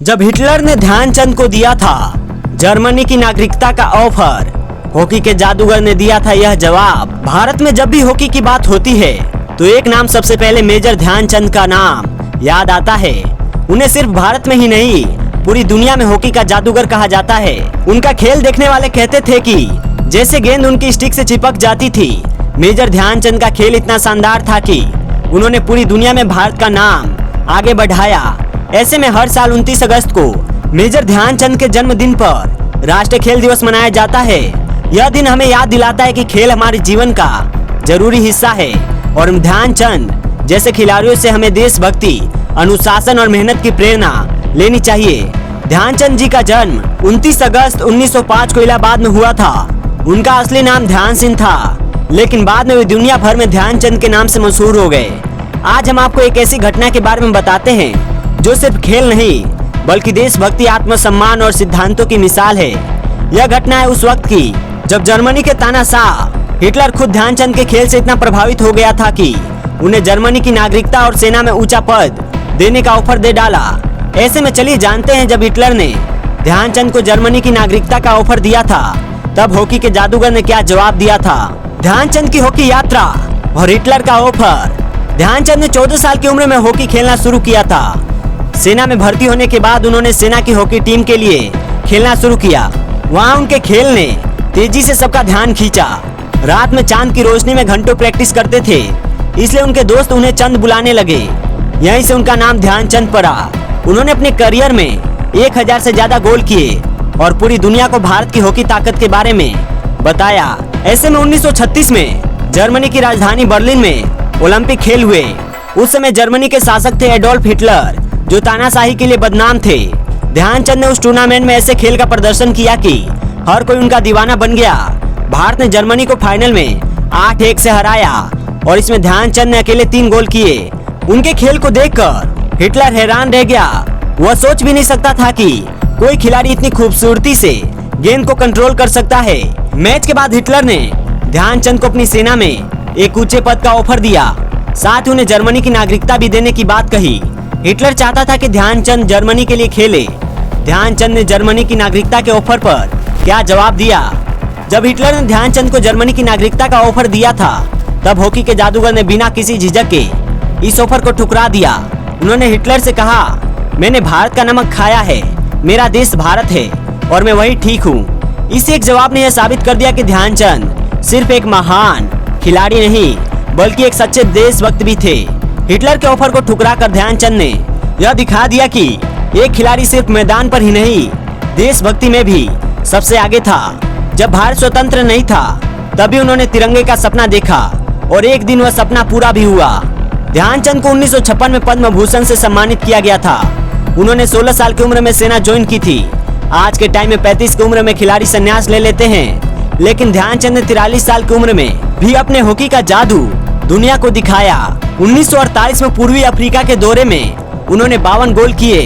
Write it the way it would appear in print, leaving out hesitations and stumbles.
जब हिटलर ने ध्यानचंद को दिया था जर्मनी की नागरिकता का ऑफर, हॉकी के जादूगर ने दिया था यह जवाब। भारत में जब भी हॉकी की बात होती है तो एक नाम सबसे पहले मेजर ध्यानचंद का नाम याद आता है। उन्हें सिर्फ भारत में ही नहीं पूरी दुनिया में हॉकी का जादूगर कहा जाता है। उनका खेल देखने वाले कहते थे कि जैसे गेंद उनकी स्टिक से चिपक जाती थी। मेजर ध्यानचंद का खेल इतना शानदार था कि उन्होंने पूरी दुनिया में भारत का नाम आगे बढ़ाया। ऐसे में हर साल 29 अगस्त को मेजर ध्यानचंद के जन्मदिन पर राष्ट्रीय खेल दिवस मनाया जाता है। यह दिन हमें याद दिलाता है कि खेल हमारे जीवन का जरूरी हिस्सा है और ध्यानचंद जैसे खिलाड़ियों से हमें देशभक्ति, अनुशासन और मेहनत की प्रेरणा लेनी चाहिए। ध्यानचंद जी का जन्म 29 अगस्त 1905 को इलाहाबाद में हुआ था। उनका असली नाम ध्यान सिंह था, लेकिन बाद में वे दुनिया भर में ध्यानचंद के नाम से मशहूर हो गए। आज हम आपको एक ऐसी घटना के बारे में बताते हैं जो सिर्फ खेल नहीं बल्कि देशभक्ति, आत्मसम्मान और सिद्धांतों की मिसाल है। यह घटना है उस वक्त की जब जर्मनी के तानाशाह हिटलर खुद ध्यानचंद के खेल से इतना प्रभावित हो गया था कि उन्हें जर्मनी की नागरिकता और सेना में ऊंचा पद देने का ऑफर दे डाला। ऐसे में चलिए जानते हैं, जब हिटलर ने ध्यानचंद को जर्मनी की नागरिकता का ऑफर दिया था तब हॉकी के जादूगर ने क्या जवाब दिया था। ध्यानचंद की हॉकी यात्रा और हिटलर का ऑफर। ध्यानचंद ने 14 साल की उम्र में हॉकी खेलना शुरू किया था। सेना में भर्ती होने के बाद उन्होंने सेना की हॉकी टीम के लिए खेलना शुरू किया। वहाँ उनके खेल ने तेजी से सबका ध्यान खींचा। रात में चांद की रोशनी में घंटों प्रैक्टिस करते थे, इसलिए उनके दोस्त उन्हें चंद बुलाने लगे। यहीं से उनका नाम ध्यानचंद पड़ा। उन्होंने अपने करियर में 1000 से ज्यादा गोल किए और पूरी दुनिया को भारत की हॉकी ताकत के बारे में बताया। ऐसे में 1936 में जर्मनी की राजधानी बर्लिन में ओलंपिक खेल हुए। उस समय जर्मनी के शासक थे एडोल्फ हिटलर, जो तानाशाही के लिए बदनाम थे। ध्यानचंद ने उस टूर्नामेंट में ऐसे खेल का प्रदर्शन किया कि हर कोई उनका दीवाना बन गया। भारत ने जर्मनी को फाइनल में 8-1 से हराया और इसमें ध्यानचंद ने अकेले 3 गोल किए। उनके खेल को देखकर हिटलर हैरान रह गया। वह सोच भी नहीं सकता था कि कोई खिलाड़ी इतनी खूबसूरती से गेंद को कंट्रोल कर सकता है। मैच के बाद हिटलर ने ध्यानचंद को अपनी सेना में एक ऊंचे पद का ऑफर दिया, साथ ही उन्हें जर्मनी की नागरिकता भी देने की बात कही। हिटलर चाहता था कि ध्यानचंद जर्मनी के लिए खेले। ध्यानचंद ने जर्मनी की नागरिकता के ऑफर पर क्या जवाब दिया। जब हिटलर ने ध्यानचंद को जर्मनी की नागरिकता का ऑफर दिया था तब हॉकी के जादूगर ने बिना किसी झिझक के इस ऑफर को ठुकरा दिया। उन्होंने हिटलर से कहा, मैंने भारत का नमक खाया है, मेरा देश भारत है और मैं वही ठीक हूँ। इस एक जवाब ने यह साबित कर दिया कि ध्यानचंद सिर्फ एक महान खिलाड़ी नहीं बल्कि एक सच्चे देशभक्त भी थे। हिटलर के ऑफर को ठुकरा कर ध्यानचंद ने यह दिखा दिया कि एक खिलाड़ी सिर्फ मैदान पर ही नहीं देशभक्ति में भी सबसे आगे था। जब भारत स्वतंत्र नहीं था तभी उन्होंने तिरंगे का सपना देखा और एक दिन वह सपना पूरा भी हुआ। ध्यानचंद को 1956 में पद्म भूषण से सम्मानित किया गया था। उन्होंने 16 साल की उम्र में सेना ज्वाइन की थी। आज के टाइम में 35 की उम्र में खिलाड़ी संन्यास ले लेते हैं, लेकिन ध्यानचंद ने 43 साल की उम्र में भी अपने हॉकी का जादू दुनिया को दिखाया। 1948 में पूर्वी अफ्रीका के दौरे में उन्होंने 52 गोल किए